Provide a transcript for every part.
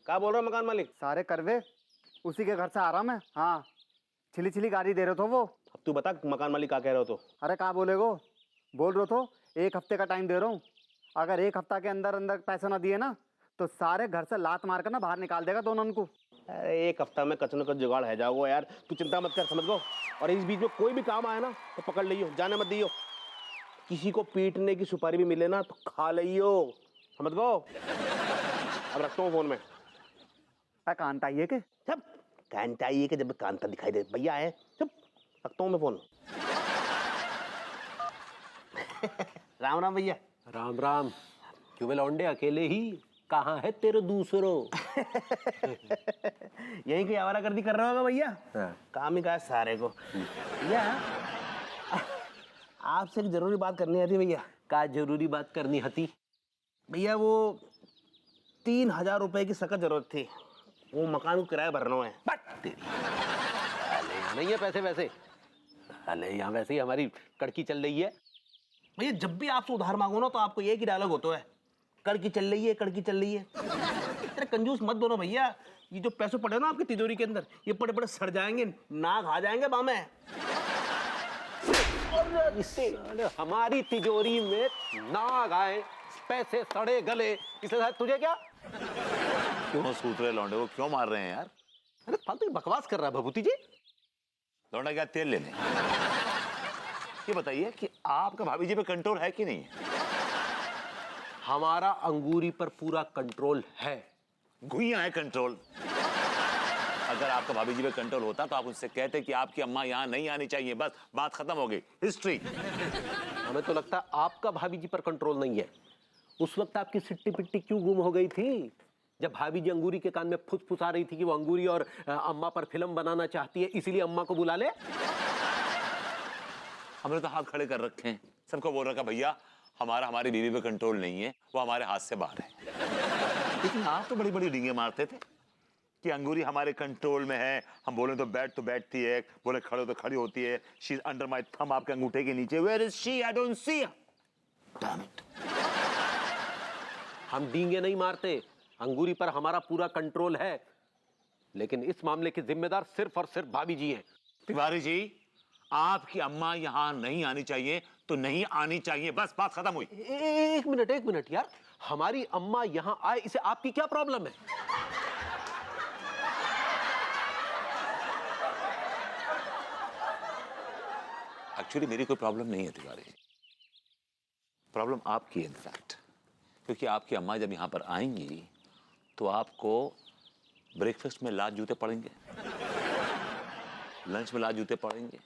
क्या बोल रहा है मकान मालिक? सारे करवे उसी के घर से आ रहा मैं। हाँ, छिली छिली गाड़ी दे रहे थे वो। अब तू बता मकान मालिक क्या कह रहे हो? तो अरे कहाँ बोलेगो, बोल रहे तो 1 हफ्ते का टाइम दे रहा हूँ। अगर 1 हफ्ता के अंदर अंदर पैसे ना दिए ना तो सारे घर से लात मार कर ना बाहर निकाल देगा दोनों को। अरे 1 हफ्ता में कच न कच जुगाड़ है जाओगे यार, तू चिंता मत कर, समझ गो। और इस बीच में कोई भी काम आए ना तो पकड़ लियो, जाने मत दियो। किसी को पीटने की सुपारी भी मिले ना तो खा लियो, समझ गो। अब रखता हूँ फोन में। कांता ये के सब कांता ये के, जब कांता दिखाई दे भैया है, चुप, रखता हूँ मैं फोन। राम राम भैया। राम राम। क्यों बे लौंडे अकेले ही? कहाँ है तेरे दूसरों? यही कोई आवारागर्दी कर रहा होगा भैया। हाँ। काम ही कहा सारे को। भैया आपसे एक जरूरी बात करनी है भैया। का जरूरी बात करनी हती? भैया वो 3000 रुपए की सख्त जरूरत थी, वो मकान को किराया भरना है। बट तेरी अले यहाँ नहीं है पैसे वैसे। अले यहाँ वैसे ही हमारी कड़की चल रही है। भैया जब भी आपसे उधार मांगो ना तो आपको एक ही डायलॉग होता है, कड़की चल रही है, कड़की चल रही है। तेरे कंजूस मत दोनों भैया, ये जो पैसे पड़े ना आपकी तिजोरी के अंदर, ये पड़े पड़े सड़ जाएंगे, नाक आ जाएंगे बामे। साले हमारी तिजोरी में नाग आए, पैसे सड़े गले, इससे तुझे क्या? क्यों सूत रहे लौंडे को, क्यों मार रहे हैं यार? अरे फालतू की बकवास कर रहा है भभूति जी। लौंडा क्या तेल लेने? ये बताइए कि आपका भाभी जी पे कंट्रोल है कि नहीं है? हमारा अंगूरी पर पूरा कंट्रोल है। घुइयां है कंट्रोल। अगर आपका भाभी जी पे कंट्रोल होता तो आप उनसे कहते कि आपकी अम्मा यहाँ नहीं आनी चाहिए, बस बात खत्म हो गई, हिस्ट्री। हमें तो लगता है आपका भाभी जी पर कंट्रोल नहीं है। उस वक्त आपकी सिट्टी पिट्टी क्यों गुम हो गई थी, जब भाभी जी अंगूरी के कान में फुसफुसा रही थी कि वो अंगूरी और अम्मा पर फिल्म बनाना चाहती है, इसीलिए अम्मा को बुला ले। हमने तो हाथ खड़े कर रखे हैं, सबको बोल रखा भैया हमारी बीवी पे कंट्रोल नहीं है, वो हमारे हाथ से बाहर है। लेकिन आप तो बड़ी बड़ी डींगे मारते थे कि अंगूरी हमारे कंट्रोल में है, हम बोले तो बैठती है, बोले खड़े तो खड़ी होती है, she is under my thumb, आपके अंगूठे के नीचे। Where is she? I don't see her. Damn it. हम डींगे नहीं मारते, अंगूरी पर हमारा पूरा कंट्रोल है, लेकिन इस मामले के जिम्मेदार सिर्फ और सिर्फ भाभी जी हैं। तिवारी जी, आपकी अम्मा यहां नहीं आनी चाहिए तो नहीं आनी चाहिए, बस बात खत्म हुई। एक मिनट यार, हमारी अम्मा यहां आए इसे आपकी क्या प्रॉब्लम है? एक्चुअली मेरी कोई प्रॉब्लम नहीं है तिवारी जी, प्रॉब्लम आपकी है इनफैक्ट, क्योंकि आपकी अम्मा जब यहां पर आएंगी तो आपको ब्रेकफास्ट में लात जूते पड़ेंगे, लंच में लात जूते पड़ेंगे,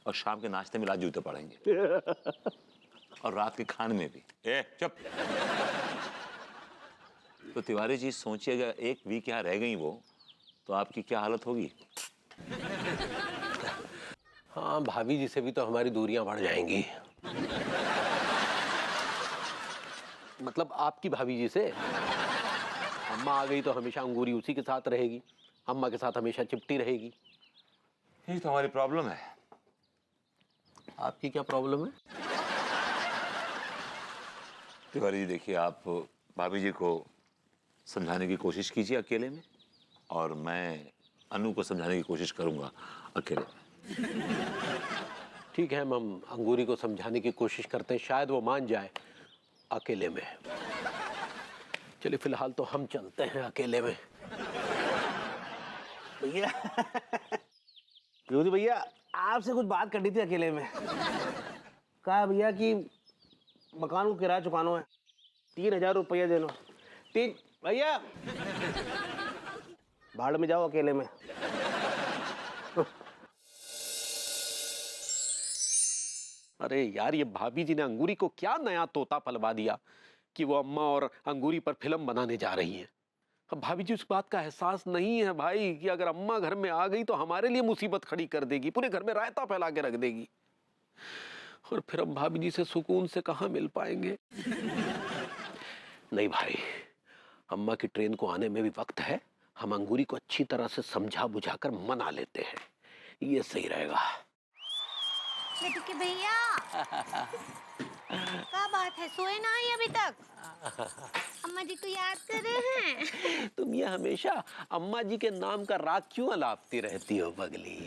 और शाम के नाश्ते में लात जूते पड़ेंगे, और रात के खाने में भी। चुप। तो तिवारी जी सोचिएगा, एक वीक यहाँ रह गई वो तो आपकी क्या हालत होगी? हाँ, भाभी जी से भी तो हमारी दूरियां बढ़ जाएंगी। मतलब आपकी भाभी जी से। अम्मा आ गई तो हमेशा अंगूरी उसी के साथ रहेगी, अम्मा के साथ हमेशा चिपटी रहेगी। यही तो हमारी प्रॉब्लम है। आपकी क्या प्रॉब्लम है? तिवारी जी देखिए, आप भाभी जी को समझाने की कोशिश कीजिए अकेले में, और मैं अनु को समझाने की कोशिश करूंगा अकेले में। ठीक है, हम अंगूरी को समझाने की कोशिश करते हैं, शायद वो मान जाए अकेले में। चलिए फिलहाल तो हम चलते हैं अकेले में। भैया भैया आपसे कुछ बात करनी थी अकेले में। कहा भैया कि मकान को किराया चुकाना है, 3000 रुपया देना। तीन भैया भाड़ में जाओ अकेले में। अरे यार, ये भाभी जी ने अंगूरी को क्या नया तोता पलवा दिया कि वो अम्मा और अंगूरी पर फिल्म बनाने जा रही हैं। अब भाभी जी उस बात का एहसास नहीं है भाई कि अगर अम्मा घर में आ गई तो हमारे लिए मुसीबत खड़ी कर देगी, पूरे घर में रायता फैला के रख देगी, और फिर हम भाभी जी से सुकून से कहाँ मिल पाएंगे। नहीं भाई, अम्मा की ट्रेन को आने में भी वक्त है, हम अंगूरी को अच्छी तरह से समझा बुझाकर मना लेते हैं, ये सही रहेगा। भैया क्या बात है, सोए ना ही अभी तक? अम्मा जी तो याद कर रहे हैं। तुम ये हमेशा अम्मा जी के नाम का राग क्यों अलापती रहती हो पगली?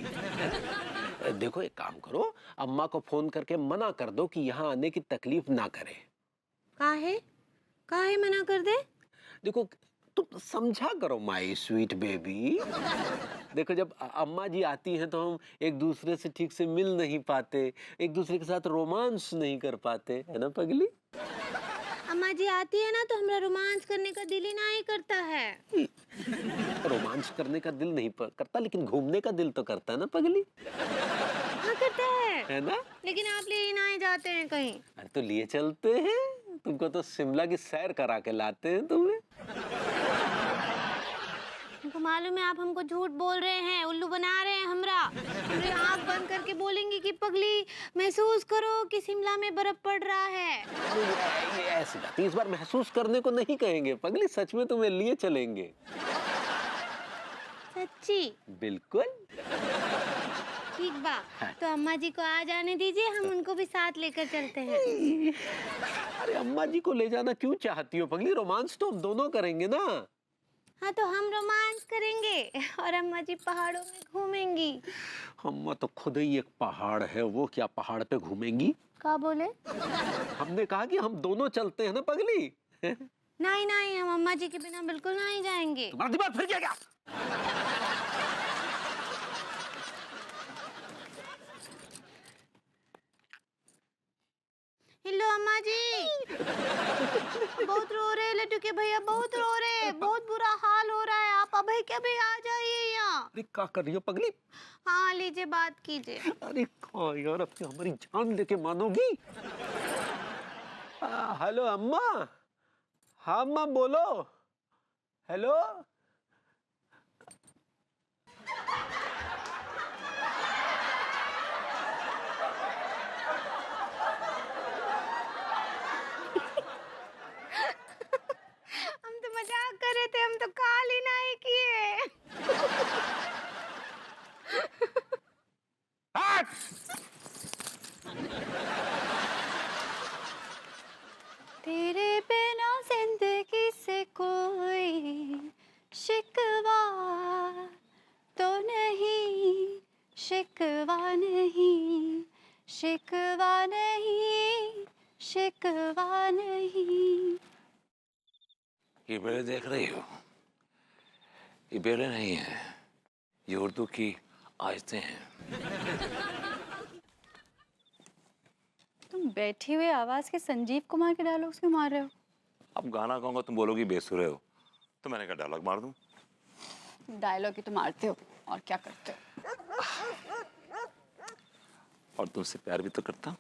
देखो एक काम करो, अम्मा को फोन करके मना कर दो कि यहाँ आने की तकलीफ ना करे। काहे? काहे मना कर दे? देखो तुम समझा करो माय स्वीट बेबी। देखो जब अम्मा जी आती हैं तो हम एक दूसरे से ठीक से मिल नहीं पाते, एक दूसरे के साथ रोमांस नहीं कर पाते, है ना पगली? अम्मा जी आती है ना तो हमारा रोमांस करने का दिल ही नहीं करता है। रोमांस करने का दिल नहीं करता, लेकिन घूमने का दिल तो करता है ना पगली? हाँ करता है ना? लेकिन आप ले ही नहीं जाते हैं कहीं। अरे तो लिए चलते हैं, तुमको तो शिमला की सैर करा के लाते हैं तुम्हें। हमको मालूम है आप हमको झूठ बोल रहे हैं, उल्लू बना रहे हैं हमरा। पूरी आँख बंद करके बोलेंगे कि पगली महसूस करो कि शिमला में बर्फ पड़ रहा है। ये ऐसी बात, इस बार महसूस करने को नहीं कहेंगे पगली, सच में तुम्हें लिए चलेंगे। सच्ची? बिल्कुल। ठीक बा, तो अम्मा जी को आ जाने दीजिए, हम उनको भी साथ लेकर चलते हैं। अरे अम्मा जी को ले जाना क्यों चाहती हो पगली? रोमांस तो हम दोनों करेंगे ना। हाँ तो हम रोमांस करेंगे और अम्मा जी पहाड़ों में घूमेंगी। अम्मा तो खुद ही एक पहाड़ है, वो क्या पहाड़ पे घूमेंगी? क्या बोले? हमने कहा कि हम दोनों चलते हैं ना पगली। नहीं नहीं, हम अम्मा जी के बिना बिल्कुल नहीं जाएंगे। तुम्हारा दिमाग फिर गया क्या? हेलो अम्मा जी। बहुत रो रहे लड्डू के भैया, बहुत रो रहे, बहुत बुरा हाल हो रहा है। आप अभी के भी आ जाइए यहाँ। अरे क्या कर रही हो पगली? हाँ लीजिए, बात कीजिए। अरे कहाँ यार, अब क्या हमारी जान लेके मानोगी? हेलो अम्मा। हाँ अम्मा बोलो। हेलो। हम तो मजाक कर रहे थे, हम तो कॉल ही नहीं किए। तेरे बिना जिंदगी से कोई शिकवा तो नहीं, शिकवा नहीं, शिकवा नहीं, शिकवा नहीं। ये बेड़े देख रही हो? ये बेड़े नहीं है, ये उर्दू की आयतें हैं। तुम बैठी हुई आवाज के संजीव कुमार के डायलॉग्स क्यों मार रहे हो? अब गाना कहूंगा तुम बोलोगी बेसुरे हो, तो मैंने कहा डायलॉग मार दूं। डायलॉग ही तो मारते हो और क्या करते हो? और तुमसे प्यार भी तो करता हूं।